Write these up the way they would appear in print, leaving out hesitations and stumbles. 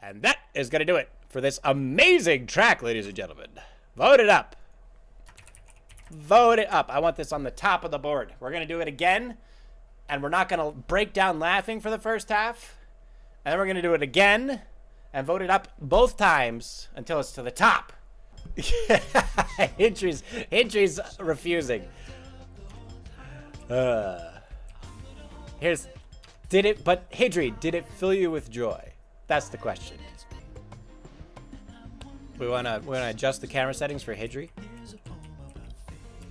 And that is going to do it for this amazing track, ladies and gentlemen. Vote it up. Vote it up. I want this on the top of the board. We're going to do it again, and we're not going to break down laughing for the first half. And then we're going to do it again and vote it up both times until it's to the top. Hidri's refusing. Hidri, did it fill you with joy? That's the question. We wanna adjust the camera settings for Hidri.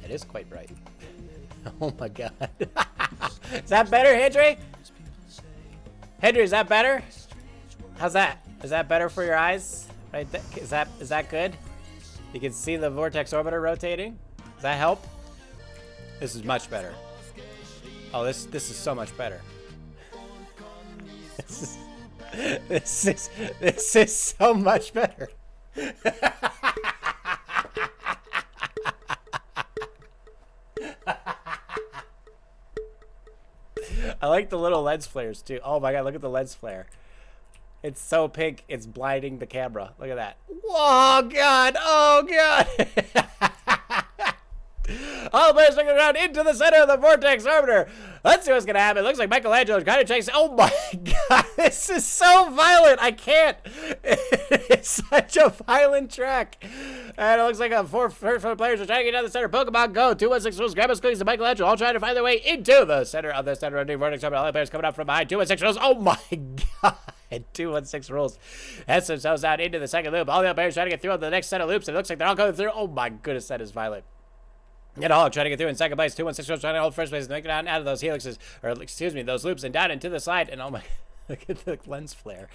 It is quite bright. Oh my god. Is that better, Hidri? Hidri, is that better? How's that? Is that better for your eyes? Right? Is that good? You can see the vortex orbiter rotating. Does that help? This is much better. Oh, this is so much better. This is so much better. I like the little lens flares too. Oh my god, look at the lens flare. It's so pink, it's blinding the camera. Look at that. Oh god, oh god. All the players looking around into the center of the vortex orbiter. Let's see what's gonna happen. It looks like Michelangelo's kind of chasing. Oh my god, this is so violent. I can't. It's such a violent track. And it looks like four players are trying to get down the center. Pokemon Go. 216 rules. Grab us cookies to Michelangelo. All trying to find their way into the center of the center of the vortex orbiter. All the players coming up from behind. 216 rules. Oh my god. 216 rules. Heads themselves out into the second loop. All the players trying to get through on the next set of loops. It looks like they're all going through. Oh my goodness, that is violent. Get all trying to get through in second place. 216 rules trying to hold first place and make it out of those helixes, or excuse me, those loops and down into the slide. And oh my, look at the lens flare.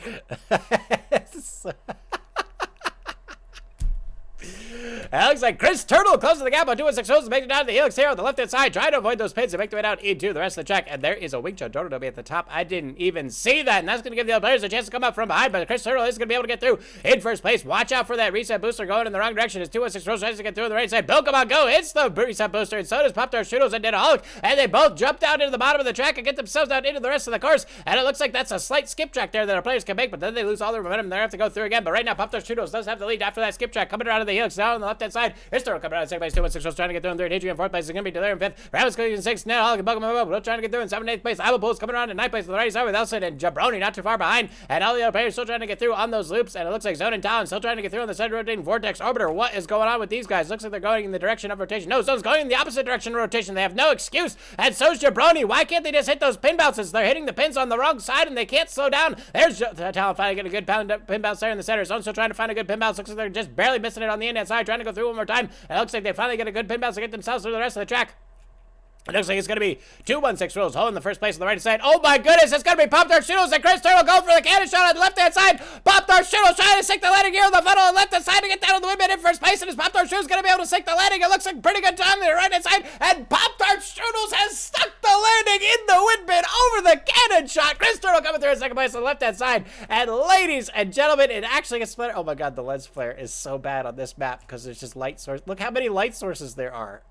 It looks like Chris Turtle closes the gap on 216 rules to make it down to the helix here on the left-hand side, trying to avoid those pins and make their way down into the rest of the track. And there is a Wing Chun Turtle at the top. I didn't even see that, and that's going to give the other players a chance to come up from behind, but Chris Turtle is going to be able to get through in first place. Watch out for that reset booster going in the wrong direction as 216 rules tries to get through on the right side. Pokemon Go hits the reset booster, and so does Pop-Tart Shoodles and Dinaholic, and they both jump down into the bottom of the track and get themselves down into the rest of the course. And it looks like that's a slight skip track there that our players can make, but then they lose all their momentum and they have to go through again. But right now, Pop-Tart Shoodles does have the lead after that skip track coming around to the helix down on the left-hand side. Chris Turtle coming out in second place, 216 rules trying to get through in third. Hidri in fourth place is going to be Delaire in fifth. Rabbit's going in sixth. Dinaholic and Pokemon trying to get through in seventh and eighth place. Apple Pools coming around in ninth place to the right side with Elson and Jabroni not too far behind. And all the other players still trying to get through on those loops. And it looks like Zone and Talon still trying to get through on the center rotating vortex orbiter. What is going on with these guys? Looks like they're going in the direction of rotation. No, Zone's going in the opposite direction of rotation. They have no excuse. And so's Jabroni. Why can't they just hit those pin bounces? They're hitting the pins on the wrong side and they can't slow down. There's Talon finally getting a good pin bounce there in the center. Zone's still trying to find a good pin bounce. Looks like they're just barely missing it on the in-hand side, trying to go through one more time. And it looks like they finally get a good pin bounce to get themselves through the rest of the track. It looks like it's going to be 216 rules holding the first place on the right side. Oh my goodness, it's going to be Pop-Tart Shoodles and Chris Turtle going for the cannon shot on the left-hand side. Pop-Tart Shoodles trying to sink the landing gear on the funnel on the left-hand side to get down on the windmill in first place. And is Pop-Tart Shoodles going to be able to sink the landing? It looks like pretty good time on the right-hand side. And Pop-Tart Shoodles has stuck the landing in the windmill over the cannon shot. Chris Turtle coming through in second place on the left-hand side. And ladies and gentlemen, it actually gets split. Oh my god, the lens flare is so bad on this map because there's just light source. Look how many light sources there are.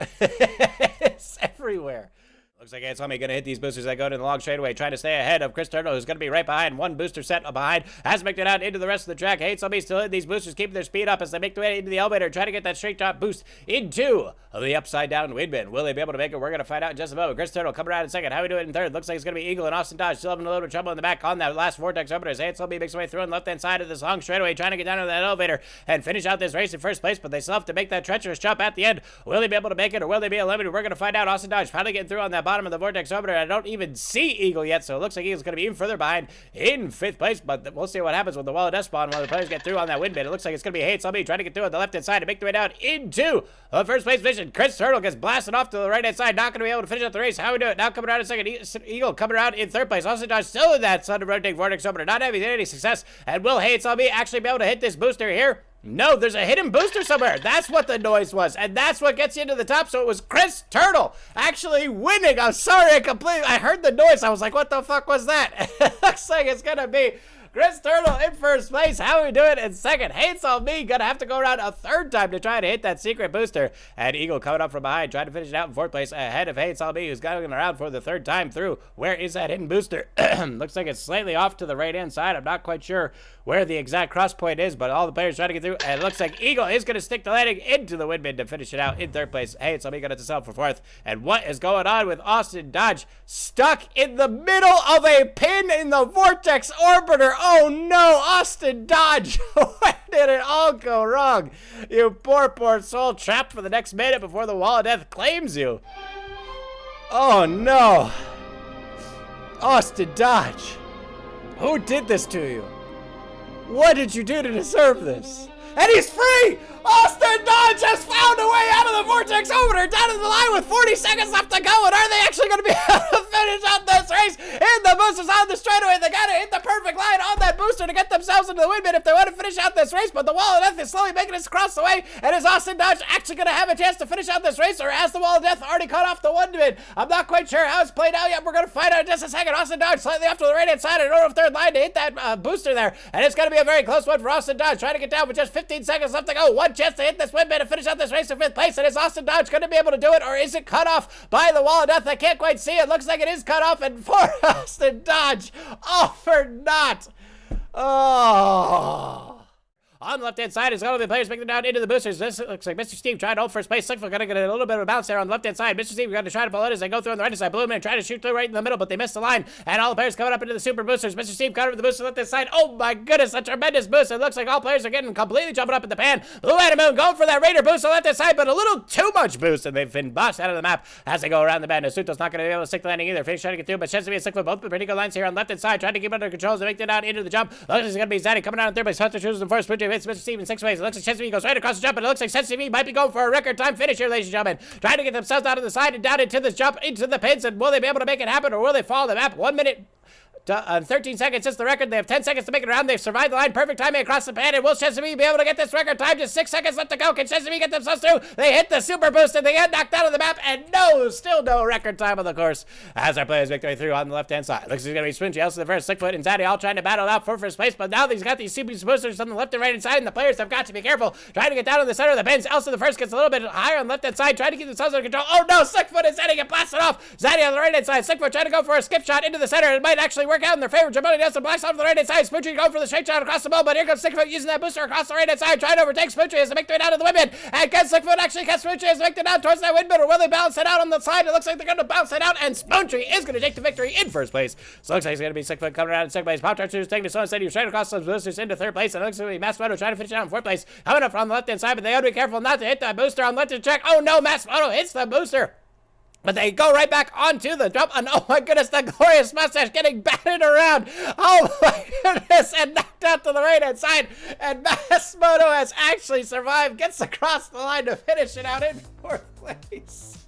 It's everywhere. Looks like it's going to hit these boosters that go to the long straightaway, trying to stay ahead of Chris Turtle, who's going to be right behind. One booster set behind, has make it out into the rest of the track. Hates be still hitting these boosters, keeping their speed up as they make their way into the elevator, trying to get that straight top boost into the upside down windmill. Will they be able to make it? We're going to find out in just a moment. Chris Turtle coming around in second. How we do it in third? Looks like it's going to be Eagle and Austin Dodge still having a little bit of trouble in the back on that last vortex opener. Hates be makes their way through on the left hand side of this long straightaway, trying to get down to that elevator and finish out this race in first place, but they still have to make that treacherous jump at the end. Will they be able to make it or will they be eliminated? We're going to find out. Austin Dodge finally getting through on that bottom of the vortex opener. I don't even see Eagle yet, so it looks like Eagle's going to be even further behind in fifth place, but we'll see what happens with the wall of death spawn while the players get through on that windmill. It looks like it's going to be Hates trying to get through on the left-hand side to make their way down into the first place position. Chris Turtle gets blasted off to the right-hand side, not going to be able to finish up the race. How we do it? Now coming around in second, Eagle coming around in third place. Austin Dodge still in that Thunder rotating vortex opener, not having any success. And will Hates actually be able to hit this booster here? No, there's a hidden booster somewhere. That's what the noise was, and that's what gets you into the top. So it was Chris Turtle actually winning. I'm sorry, I heard the noise. I was like, what the fuck was that? It looks like it's gonna be Chris Turtle in first. first place. How are we doing in second? Hates on me. Gonna have to go around a third time to try to hit that secret booster. And Eagle coming up from behind, trying to finish it out in fourth place ahead of Hates on me, who's going around for the third time through. Where is that hidden booster? Looks like it's slightly off to the right-hand side. I'm not quite sure where the exact cross point is, but all the players trying to get through. And it looks like Eagle is going to stick the landing into the windmill to finish it out in third place. Hates on me going to settle for fourth. And what is going on with Austin Dodge? Stuck in the middle of a pin in the vortex orbiter. Oh no, Austin Dodge. Where did it all go wrong? You poor soul, trapped for the next minute before the wall of death claims you. Oh no. Austin Dodge. Who did this to you? What did you do to deserve this? And he's free! Austin Dodge has found a way out of the vortex opener, down to the line with 40 seconds left to go. And are they actually going to be able to finish out this race? And the boosters on the straightaway. They got to hit the perfect line on that booster to get themselves into the windmill if they want to finish out this race. But the wall of death is slowly making its across the way. And is Austin Dodge actually going to have a chance to finish out this race? Or has the wall of death already cut off the windmill? I'm not quite sure how it's played out yet. We're going to find out in just a second. Austin Dodge slightly off to the right-hand side. I don't know if they're in line to hit that booster there. And it's going to be a very close one for Austin Dodge. Trying to get down with just 15 seconds left to go. One chance to hit this windmill to finish out this race in fifth place. And is Austin Dodge going to be able to do it, or is it cut off by the wall of death? I can't quite see it. Looks like it is cut off, and for Austin Dodge, all for naught. Oh. On the left-hand side is all of the players making it down into the boosters. This looks like Mr. Steve trying to hold first place. Slickfoot going to get a little bit of a bounce there on the left-hand side. Mr. Steve going to try to pull it as they go through on the right-hand side. Blue Man trying to shoot through right in the middle, but they missed the line. And all the players coming up into the super boosters. Mr. Steve got over the booster left-hand side. Oh my goodness, a tremendous boost. It looks like all players are getting completely jumping up in the pan. Blue Man and Moon going for that Raider boost on the left-hand side, but a little too much boost, and they've been bossed out of the map as they go around the bend. Nasuto's not going to be able to stick the landing either. Finish trying to get through, but Chesney and Slickfoot both pretty good lines here on the left-hand side, trying to keep under control as they make it down into the jump. Looks like it's going to be Zaddy coming out in third place. Hunter chooses in first. Poochie hits Mr. Steve in sixth place. It looks like Chesney goes right across the jump, and it looks like Chesney might be going for a record time finish here, ladies and gentlemen. Trying to get themselves out of the side and down into this jump, into the pins, and will they be able to make it happen, or will they follow the map? 1 minute 13 seconds is the record. They have 10 seconds to make it around. They've survived the line. Perfect timing across the pan. And will Chesney be able to get this record time? Just 6 seconds left to go. Can Chesney get themselves through? They hit the super boost and they get knocked out of the map. And no, still no record time on the course as our players make their way through on the left-hand side. Looks like it's going to be Swinchy, Elsa the first, Slickfoot, and Zaddy all trying to battle out for first place. But now he's got these super boosters on the left and right-hand side, and the players have got to be careful. Trying to get down in the center of the bends. Elsa the first gets a little bit higher on the left-hand side, trying to keep themselves under control. Oh no, Slickfoot and Zaddy get blasted off. Zaddy on the right-hand side. Slickfoot trying to go for a skip shot into the center. It might actually work out in their favor. Nelson blocks off the right-hand side. Smoochie going for the straight shot across the bow, but here comes Slickfoot using that booster across the right-hand side, trying to overtake Smoochie as they make their way down to the windmill. And can Slickfoot actually catch Smoochie as they make it down towards that windmill, or will they balance it out on the side? It looks like they're going to bounce it out, and Smoochie is going to take the victory in first place. So it looks like it's going to be Slickfoot coming around in second place. Pop-Tart Shooters taking the Stone City straight across those boosters into third place, and it looks like Masmoto trying to finish it out in fourth place. Coming up from the left-hand side, but they have to be careful not to hit that booster on left-hand track. Oh no, Masmoto hits the booster. But they go right back onto the jump, and oh my goodness, the glorious mustache getting batted around. Oh my goodness, and knocked out to the right-hand side. And Masmoto has actually survived, gets across the line to finish it out in fourth place.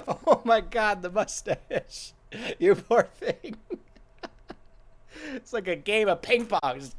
Oh my God, the mustache. You poor thing. It's like a game of ping pong. Just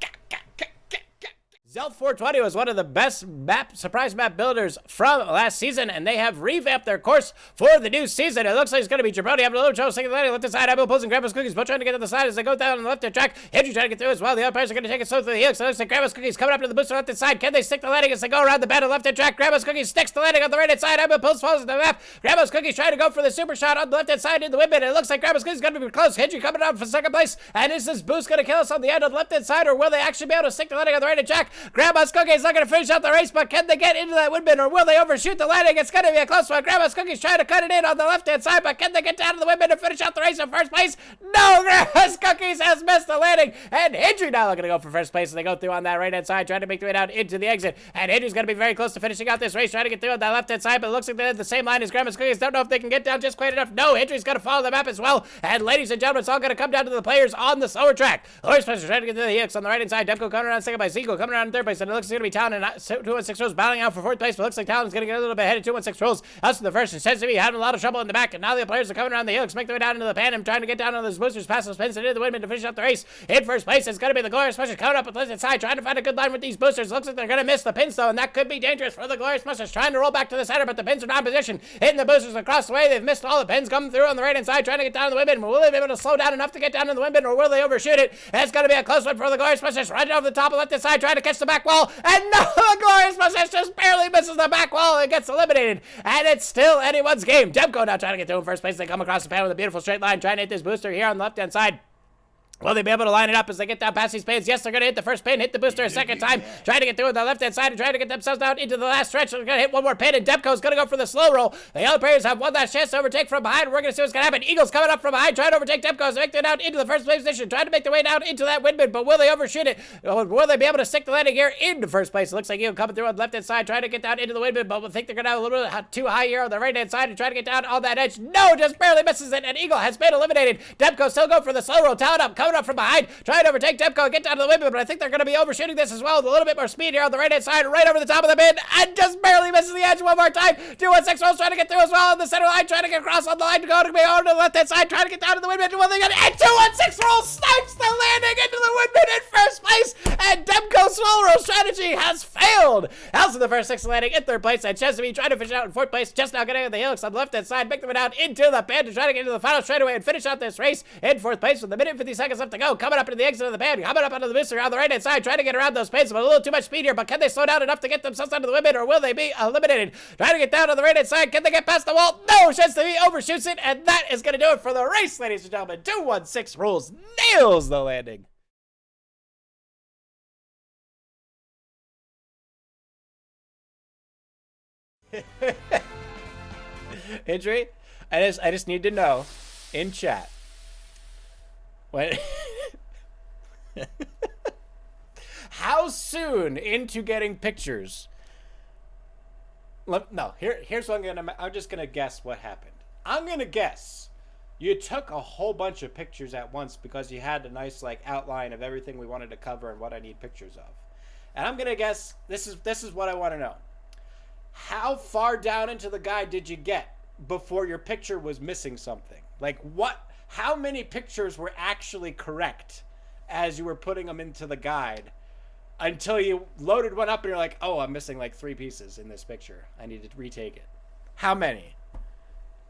Zelf 420 was one of the best surprise map builders from last season, and they have revamped their course for the new season. It looks like it's going to be Jabroni having a little trouble second lane, left side. Apple pulls and Grandma's Cookies both trying to get to the side as they go down on the left track. Hidri trying to get through as well. The other players are going to take it slow through the helix. It looks like Grandma's Cookies coming up to the booster left side. Can they stick the landing as they go around the bend on the left track? Grandma's Cookies sticks the landing on the right side. Apple pulls falls to the map. Grandma's Cookies trying to go for the super shot on the left side in the windmill. It looks like Grandma's Cookies is going to be close. Hidri coming down for second place. And is this boost going to kill us on the end of the left side, or will they actually be able to stick the landing on the right track? Grandma's Cookies not going to finish out the race, but can they get into that windmill, or will they overshoot the landing? It's going to be a close one. Grandma's Cookies trying to cut it in on the left-hand side, but can they get down to the windmill to finish out the race in first place? No, Grandma's Cookies has missed the landing, and Hidri now looking to go for first place as they go through on that right-hand side, trying to make their way down into the exit, and Hidri's going to be very close to finishing out this race, trying to get through on that left-hand side, but it looks like they're the same line as Grandma's Cookies. Don't know if they can get down just quite enough. No, Hidri's going to follow the map as well, and ladies and gentlemen, it's all going to come down to the players on the slower track. Horse Special trying to get to the helix on the right-hand side. Demko coming around second by Eagle coming around third place, and it looks like it's going to be Town and 216 Rules battling out for fourth place, but it looks like Town's going to get a little bit ahead of 216 Rules. Us in the first, and seems to be having a lot of trouble in the back, and now the players are coming around the helix, make their way down into the pan, and trying to get down on those boosters, past those pins, and into the windmill to finish up the race. In first place, it's going to be the Glorious Mushers coming up with left side, trying to find a good line with these boosters. Looks like they're going to miss the pins, though, and that could be dangerous for the Glorious Mushers, trying to roll back to the center, but the pins are not in position. Hitting the boosters across the way, they've missed all the pins coming through on the right-hand side, trying to get down to the windmill. Will they be able to slow down enough to get down in the windmill, or will they overshoot it? And it's going to be a close one for the Glorious Mushers, right over the top of left side, trying to catch the back wall, and no, the Glorious Mushers just barely misses the back wall and gets eliminated, and it's still anyone's game. Demko now trying to get through in first place. They come across the pan with a beautiful straight line, trying to hit this booster here on the left-hand side. Will they be able to line it up as they get down past these pins? Yes, they're going to hit the first pin, hit the booster a second time, trying to get through on the left-hand side and trying to get themselves down into the last stretch. They're going to hit one more pin, and Demko's going to go for the slow roll. The other players have one last chance to overtake from behind. We're going to see what's going to happen. Eagles coming up from behind, trying to overtake Demko as they make their way down into the first place position, trying to make their way down into that windmill, but will they overshoot it? Or will they be able to stick the landing gear into first place? It looks like Eagle coming through on the left-hand side, trying to get down into the windmill, but we think they're going to have a little bit too high here on the right-hand side and try to get down on that edge. No, just barely misses it, and Eagle has been eliminated. Demko still going for the slow roll, talent up, coming up from behind, trying to overtake Demko and get down to the windmill, but I think they're going to be overshooting this as well with a little bit more speed here on the right-hand side, right over the top of the bin, and just barely misses the edge one more time. 216 Rolls trying to get through as well on the center line, trying to get across on the line to go to be over to the left-hand side, trying to get down to the windmill, and 216 Rolls snipes the landing into the windmill in first place, and Demko's slow roll strategy has failed. House in the first six landing in third place, and Chesapeake trying to finish out in fourth place, just now getting on the helix on the left-hand side, make them down into the pan to try to get into the final straightaway and finish out this race in fourth place with a minute and 50 seconds left to go. Coming up into the exit of the pan, coming up onto the booster on the right-hand side, trying to get around those pins, but a little too much speed here, but can they slow down enough to get themselves onto the windmill, or will they be eliminated? Trying to get down on the right-hand side, can they get past the wall? No, Chesapeake overshoots it, and that is going to do it for the race, ladies and gentlemen. 216 Rules nails the landing. Hidri, I just need to know in chat when how soon into getting pictures? No, here's what I'm just gonna guess what happened. I'm gonna guess you took a whole bunch of pictures at once because you had a nice like outline of everything we wanted to cover and what I need pictures of. And I'm gonna guess this is what I want to know. How far down into the guide did you get before your picture was missing something? Like how many pictures were actually correct as you were putting them into the guide until you loaded one up and you're like, oh, I'm missing like 3 pieces in this picture. I need to retake it. How many?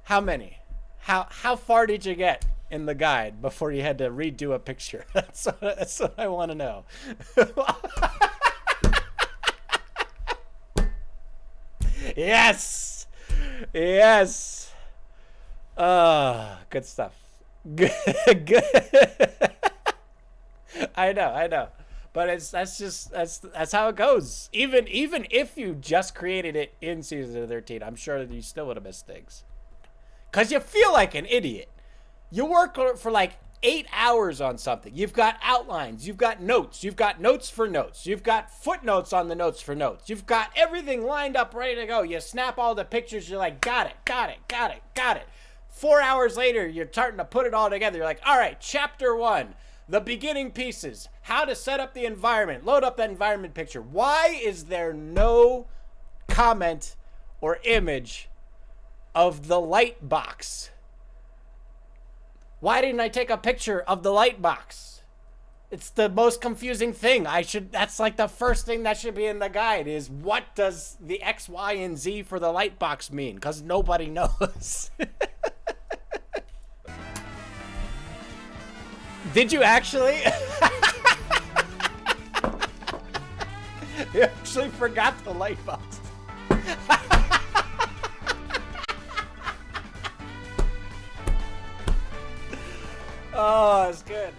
How far did you get in the guide before you had to redo a picture? That's what I want to know. Yes. Good stuff. Good. I know. But that's how it goes. Even if you just created it in season 13, I'm sure that you still would have missed things. Cause you feel like an idiot. You work for like 8 hours on something. You've got outlines, you've got notes, you've got notes for notes, you've got footnotes on the notes for notes, you've got everything lined up ready to go. You snap all the pictures, you're like, got it. 4 hours later, you're starting to put it all together. You're like, all right, chapter 1, the beginning pieces, how to set up the environment, load up that environment picture. Why is there no comment or image of the light box? Why didn't I take a picture of the light box? It's the most confusing thing. That's like the first thing that should be in the guide is what does the X, Y, and Z for the light box mean? Because nobody knows. Did you actually? You actually forgot the light box. Oh, it's good.